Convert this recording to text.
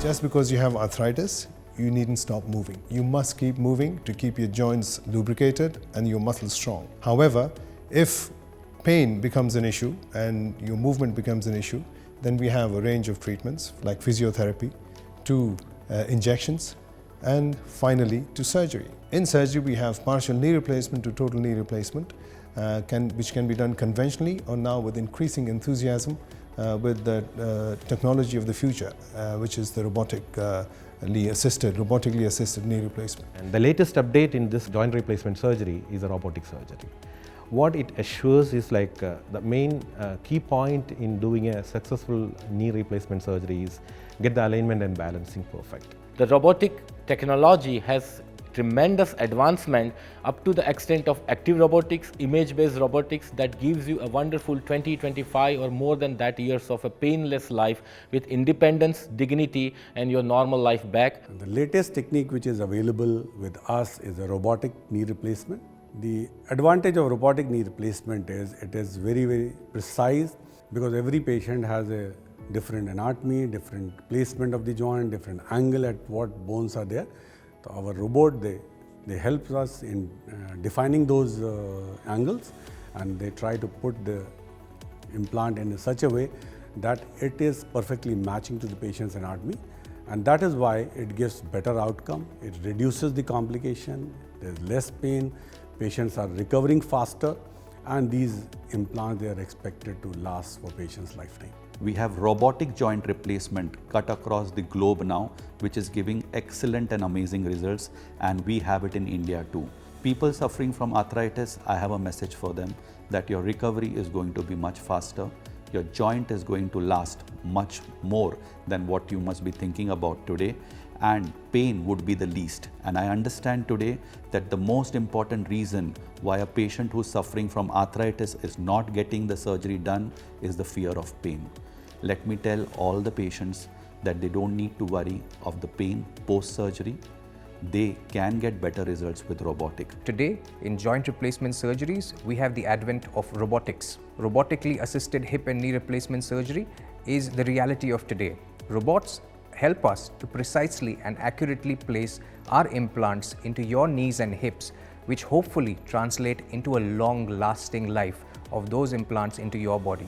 Just because you have arthritis, you needn't stop moving. You must keep moving to keep your joints lubricated and your muscles strong. However, if pain becomes an issue and your movement becomes an issue, then we have a range of treatments like physiotherapy, to injections, and finally to surgery. In surgery, we have partial knee replacement to total knee replacement, which can be done conventionally or now with increasing enthusiasm with the technology of the future, which is the robotically assisted knee replacement. And the latest update in this joint replacement surgery is a robotic surgery. What it assures is the main key point in doing a successful knee replacement surgery is get the alignment and balancing perfect. The robotic technology has tremendous advancement up to the extent of active robotics, image-based robotics that gives you a wonderful 20, 25 or more than that years of a painless life with independence, dignity and your normal life back. The latest technique which is available with us is a robotic knee replacement. The advantage of robotic knee replacement is it is very, very precise because every patient has a different anatomy, different placement of the joint, different angle at what bones are there. So our robot, they help us in defining those angles, and they try to put the implant in such a way that it is perfectly matching to the patient's anatomy, and that is why it gives better outcome. It reduces the complication, there's less pain, patients are recovering faster, and these implants, they are expected to last for patients' lifetime. We have robotic joint replacement cut across the globe now, which is giving excellent and amazing results, and we have it in India too. People suffering from arthritis, I have a message for them that your recovery is going to be much faster. Your joint is going to last much more than what you must be thinking about today, and pain would be the least. And I understand today that the most important reason why a patient who's suffering from arthritis is not getting the surgery done is the fear of pain. Let me tell all the patients that they don't need to worry of the pain post-surgery. They can get better results with robotic. Today, in joint replacement surgeries, we have the advent of robotics. Robotically assisted hip and knee replacement surgery is the reality of today. Robots help us to precisely and accurately place our implants into your knees and hips, which hopefully translate into a long-lasting life of those implants into your body.